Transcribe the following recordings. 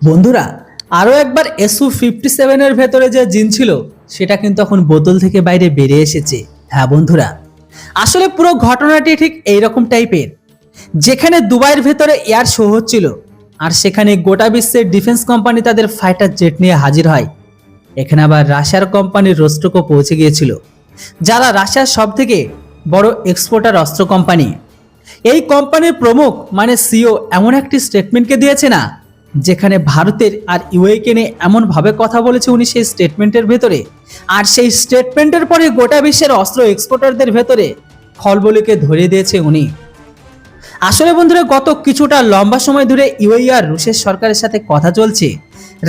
বন্ধুরা, আরও একবার SU-57 এর ভেতরে যে জিন ছিল সেটা কিন্তু এখন বোতল থেকে বাইরে বেরিয়ে এসেছে। হ্যাঁ বন্ধুরা, আসলে পুরো ঘটনাটি ঠিক এইরকম টাইপের, যেখানে দুবাইয়ের ভেতরে এয়ার শো হচ্ছিল আর সেখানে গোটা বিশ্বের ডিফেন্স কোম্পানি তাদের ফাইটার জেট নিয়ে হাজির হয়। এখানে আবার রাশিয়ার কোম্পানির রোস্টকও পৌঁছে গিয়েছিল, যারা রাশিয়ার সব থেকে বড় এক্সপোর্টার অস্ত্র কোম্পানি। এই কোম্পানির প্রমুখ মানে সিও এমন একটি স্টেটমেন্টকে দিয়েছে না, যেখানে ভারতের আর ইউএকে নিয়ে এমনভাবে কথা বলেছে উনি সেই স্টেটমেন্টের ভেতরে, আর সেই স্টেটমেন্টের পরে গোটা বিশ্বের অস্ত্র এক্সপোর্টারদের ভেতরে খলবলিকে ধরিয়ে দিয়েছে উনি। আসলে বন্ধুরা, গত কিছুটা লম্বা সময় ধরে ইউএই আর রুশের সরকারের সাথে কথা চলছে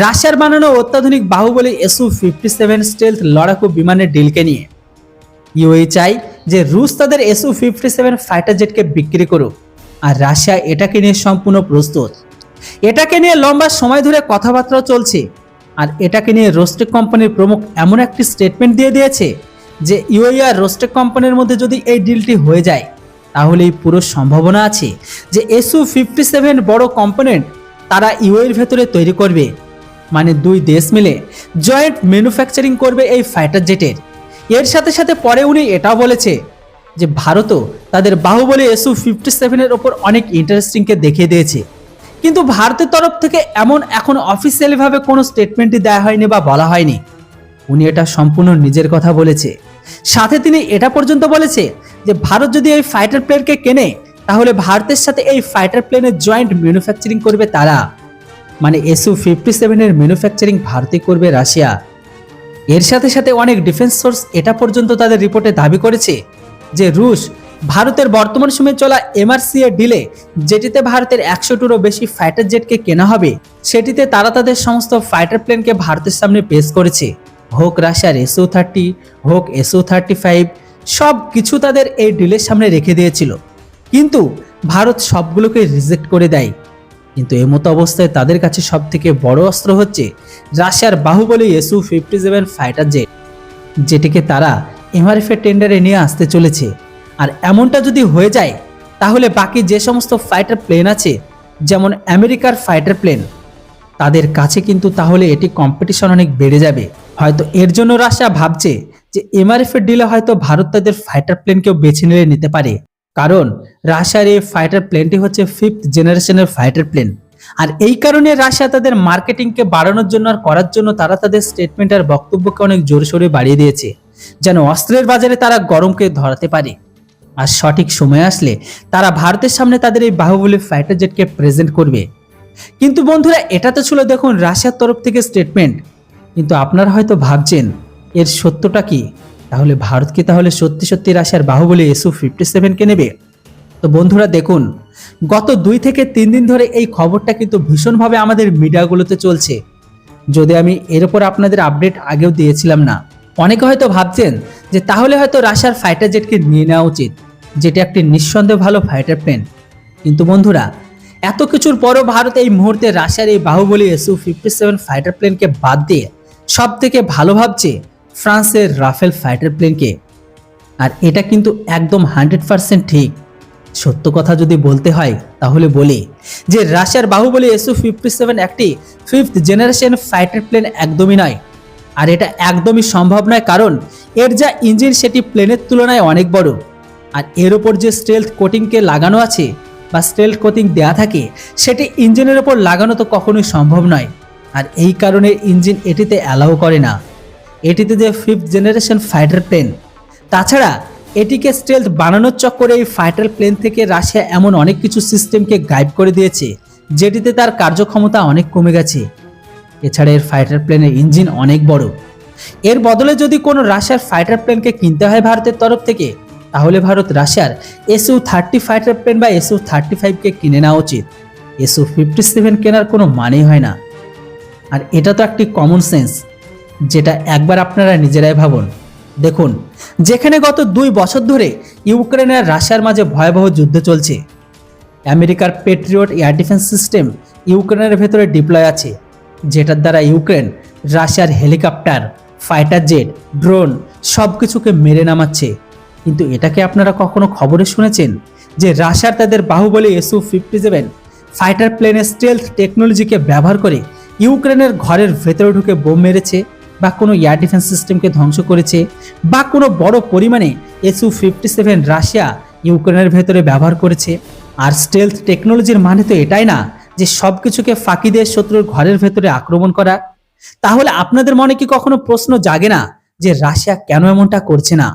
রাশিয়ার বানানো অত্যাধুনিক বাহুবলী SU-57 স্টেলথ লড়াকু বিমানের ডিলকে নিয়ে। ইউএই চাই যে রুশ তাদের SU-57 ফাইটার জেটকে বিক্রি করুক, আর রাশিয়া এটাকে নিয়ে সম্পূর্ণ প্রস্তুত। এটাকে নিয়ে লম্বা সময় ধরে কথাবার্তা চলছে, আর এটাকে নিয়ে রোস্টেক কোম্পানির প্রমুখ এমন একটি স্টেটমেন্ট দিয়ে দিয়েছে যে ইউএই আর রোস্টেক কোম্পানির মধ্যে যদি এই ডিলটি হয়ে যায়, তাহলে এই পুরো সম্ভাবনা আছে যে SU-57 বড় কম্পোনেন্ট তারা ইউএইর ভেতরে তৈরি করবে, মানে দুই দেশ মিলে জয়েন্ট ম্যানুফ্যাকচারিং করবে এই ফাইটার জেটের। এর সাথে সাথে পরে উনি এটাও বলেছে যে ভারতও তাদের বাহুবলী SU-57 এর ওপর অনেক ইন্টারেস্টিংকে দেখিয়ে দিয়েছে, কিন্তু ভারতের তরফ থেকে এমন এখন অফিসিয়ালি ভাবে কোনো স্টেটমেন্টই দেওয়া হয়নি বা বলা হয়নি। উনি এটা সম্পূর্ণ নিজের কথা বলেছে। সাথে তিনি এটা পর্যন্ত বলেছে যে ভারত যদি এই ফাইটার প্লেনকে কেনে, তাহলে ভারতের সাথে এই ফাইটার প্লেনের জয়েন্ট ম্যানুফ্যাকচারিং করবে তারা, মানে SU-57 এর ম্যানুফ্যাকচারিং ভারতে করবে রাশিয়া। এর সাথে সাথে অনেক ডিফেন্স সোর্স এটা পর্যন্ত তাদের রিপোর্টে দাবি করেছে যে রুশ ভারতের বর্তমান সময়ে চলা MRCA ডিলে, যেটিতে ভারতের 100টিরও বেশি ফাইটার জেটকে কেনা হবে, সেটিতে তারা তাদের সমস্ত ফাইটার প্লেনকে ভারতের সামনে পেশ করেছে। হোক রাশিয়ার SU-30, হোক SU-35, সব কিছু তাদের এই ডিলের সামনে রেখে দিয়েছিল, কিন্তু ভারত সবগুলোকে রিজেক্ট করে দেয়। কিন্তু এমতো অবস্থায় তাদের কাছে সব থেকে বড় অস্ত্র হচ্ছে রাশিয়ার বাহুবলী SU-57 ফাইটার জেট, যেটিকে তারা MRF এর টেন্ডারে নিয়ে আসতে চলেছে। আর এমনটা যদি হয়ে যায়, তাহলে বাকি যে সমস্ত ফাইটার প্লেন আছে, যেমন আমেরিকার ফাইটার প্লেন, তাদের কাছে কিন্তু তাহলে এটি কম্পিটিশন অনেক বেড়ে যাবে। হয়তো এর জন্য রাশিয়া ভাবছে যে MRF এর ডিলে হয়তো ভারত তাদের ফাইটার প্লেনকেও বেছে নিতে পারে, কারণ রাশিয়ার এই ফাইটার প্লেনটি হচ্ছে 5th জেনারেশনের ফাইটার প্লেন। আর এই কারণে রাশিয়া তাদের মার্কেটিংকে বাড়ানোর জন্য আর করার জন্য তারা তাদের স্টেটমেন্ট আর বক্তব্যকে অনেক জোরসোরে বাড়িয়ে দিয়েছে, যেন অস্ত্রের বাজারে তারা গরমকে ধরাতে পারে। আর সঠিক সময় আসলে তারা ভারতের সামনে তাদের এই বাহুবলী ফাইটার জেটকে প্রেজেন্ট করবে। কিন্তু বন্ধুরা, এটা তো ছিল দেখুন রাশিয়ার তরফ থেকে স্টেটমেন্ট, কিন্তু আপনারা হয়তো ভাবছেন এর সত্যটা কি? তাহলে ভারত কি তাহলে সত্যি সত্যি রাশিয়ার বাহুবলী SU-57 কে নেবে? তো বন্ধুরা দেখুন, গত 2 থেকে 3 দিন ধরে এই খবরটা কিন্তু ভীষণভাবে আমাদের মিডিয়াগুলোতে চলছে, যদি আমি এর উপর আপনাদের আপডেট আগেও দিয়েছিলাম না। অনেকে হয়তো ভাবছেন যে তাহলে হয়তো রাশিয়ার ফাইটার জেটকে নিয়ে নেওয়া উচিত, যেটা একটি নিঃসন্দেহ ভালো ফাইটার প্লেন। কিন্তু বন্ধুরা, এত কিছুর পরও ভারত এই মুহূর্তে রাশিয়ার এই বাহুবলী SU-57 ফাইটার প্লেনকে বাদ দিয়ে সব থেকে ভালো ভাবছে ফ্রান্সের রাফেল ফাইটার প্লেনকে। আর এটা কিন্তু একদম 100% ঠিক। সত্য কথা যদি বলতে হয় তাহলে বলি যে রাশিয়ার বাহুবলী SU-57 একটি 5th জেনারেশন ফাইটার প্লেন একদমই নয়। আর এটা একদমই সম্ভব নয়, কারণ এর যা ইঞ্জিন সেটি প্লেনের তুলনায় অনেক বড়, আর এর ওপর যে স্টেলথ কোটিংকে লাগানো আছে বা স্টেলথ কোটিং দেয়া থাকে, সেটি ইঞ্জিনের ওপর লাগানো তো কখনোই সম্ভব নয়। আর এই কারণে ইঞ্জিন এটিতে অ্যালাউ করে না। এটিতে যে 5th জেনারেশন ফাইটার প্লেন, তাছাড়া এটিকে স্টেলথ বানানোর চক্করে এই ফাইটার প্লেন থেকে রাশিয়া এমন অনেক কিছু সিস্টেমকে গায়েব করে দিয়েছে, যেটিতে তার কার্যক্ষমতা অনেক কমে গেছে। এছাড়া এর ফাইটার প্লেনের ইঞ্জিন অনেক বড়। এর বদলে যদি কোনো রাশিয়ার ফাইটার প্লেনকে কিনতে হয় ভারতের তরফ থেকে, তাহলে ভারত রাশিয়ার SU-30 ফাইটার প্লেন বা SU-35 কে কিনে নেওয়া উচিত। SU-57 কেনার কোনো মানেই হয় না। আর এটা তো একটি কমন সেন্স, যেটা একবার আপনারা নিজেরাই ভাবুন। দেখুন, যেখানে গত 2 বছর ধরে ইউক্রেন আর রাশিয়ার মাঝে ভয়াবহ যুদ্ধ চলছে, আমেরিকার পেট্রিয়ট এয়ার ডিফেন্স সিস্টেম ইউক্রেনের ভেতরে ডিপ্লয় আছে, যেটার দ্বারা ইউক্রেন রাশিয়ার হেলিকপ্টার, ফাইটার জেট, ড্রোন সব কিছুকে মেরে নামাচ্ছে। কিন্তু এটাকে আপনারা কখনো খবরে শুনেছেন যে রাশিয়ার তাদের বাহুবলী SU-57 ফাইটার প্লেনের স্টেলথ টেকনোলজিকে ব্যবহার করে ইউক্রেনের ঘরের ভেতরে ঢুকে বোম মেরেছে, বা কোনো এয়ার ডিফেন্স সিস্টেমকে ধ্বংস করেছে, বা কোনো বড় পরিমাণে SU-57 রাশিয়া ইউক্রেনের ভেতরে ব্যবহার করেছে। আর স্টেলথ টেকনোলজির মানে তো এটাই না যে সব কিছুকে ফাঁকি দিয়ে শত্রুর ঘরের ভেতরে আক্রমণ করা। তাহলে আপনাদের মনে কি কখনো প্রশ্ন জাগে না যে রাশিয়া কেন এমনটা করছে না?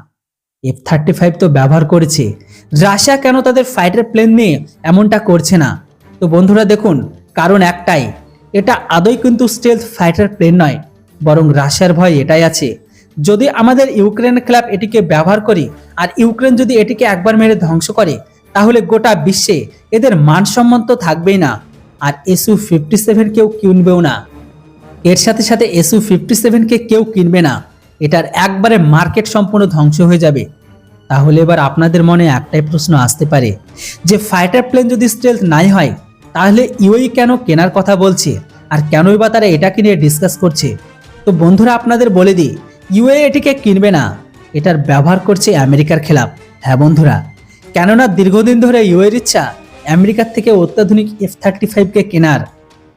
F-35 তো ব্যবহার করেছে, রাশিয়া কেন তাদের ফাইটার প্লেন নিয়ে এমনটা করছে না? তো বন্ধুরা দেখুন, কারণ একটাই, এটা আদৌ কিন্তু স্টেলথ ফাইটার প্লেন নয়, বরং রাশিয়ার ভয় এটাই আছে, যদি আমাদের ইউক্রেন ক্লাব এটিকে ব্যবহার করি আর ইউক্রেন যদি এটিকে একবার মেরে ধ্বংস করে, তাহলে গোটা বিশ্বে এদের মানসম্মান তো থাকবেই না, আর SU-57 কেউ কিনবেও না। এর সাথে সাথে SU-57 কেউ কিনবে না, এটার একবারে মার্কেট সম্পূর্ণ ধ্বংস হয়ে যাবে। তাহলে এবার আপনাদের মনে একটাই প্রশ্ন আসতে পারে যে ফাইটার প্লেন যদি স্টেলথ নাই হয়, তাহলে ইউএই কেন কেনার কথা বলছে, আর কেনই বা তারা এটাকে নিয়ে ডিসকাস করছে? তো বন্ধুরা আপনাদের বলে দিই, ইউএই এটিকে কিনবে না, এটার ব্যবহার করছে আমেরিকার খেলাফ। হ্যাঁ বন্ধুরা, কেননা দীর্ঘদিন ধরে ইউএর ইচ্ছা আমেরিকার থেকে অত্যাধুনিক F-35 কেনার,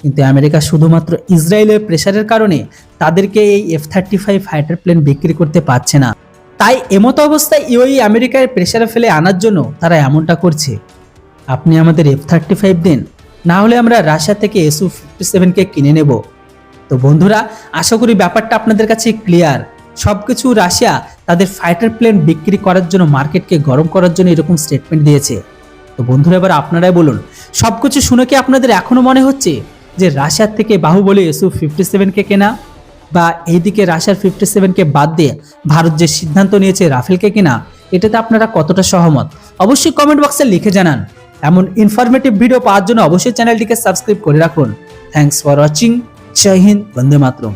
কিন্তু আমেরিকা শুধুমাত্র ইসরায়েলের প্রেসারের কারণে তাদেরকে এই F-35 ফাইটার প্লেন বিক্রি করতে পারছে না। তাই এমতো অবস্থায় ইউএই আমেরিকার প্রেসারে ফেলে আনার জন্য তারা এমনটা করছে। আপনি আমাদের F-35 দিন, না হলে আমরা রাশিয়া থেকে SU-57 কিনে নেব। তো বন্ধুরা, আশা করি ব্যাপারটা আপনাদের কাছে ক্লিয়ার। সবকিছু রাশিয়া তাদের ফাইটার প্লেন বিক্রি করার জন্য, মার্কেটকে গরম করার জন্য এরকম স্টেটমেন্ট দিয়েছে। তো বন্ধুরা এবার আপনারাই বলুন, সবকিছু শুনে কি আপনাদের এখনো মনে হচ্ছে যে রাশিয়ার থেকে বাহুবলী SU-57 কেনা, বা এইদিকে রাশিয়ার 57 বাদ দিয়ে ভারত যে সিদ্ধান্ত নিয়েছে রাফেলকে কেনা, এটাতে আপনারা কতটা সহমত অবশ্যই কমেন্ট বক্সে লিখে জানান। এমন ইনফরমেটিভ ভিডিও পাওয়ার জন্য অবশ্যই চ্যানেলটিকে সাবস্ক্রাইব করে রাখুন। Thanks for watching. জয় হিন্দ, বন্দে মাতরম।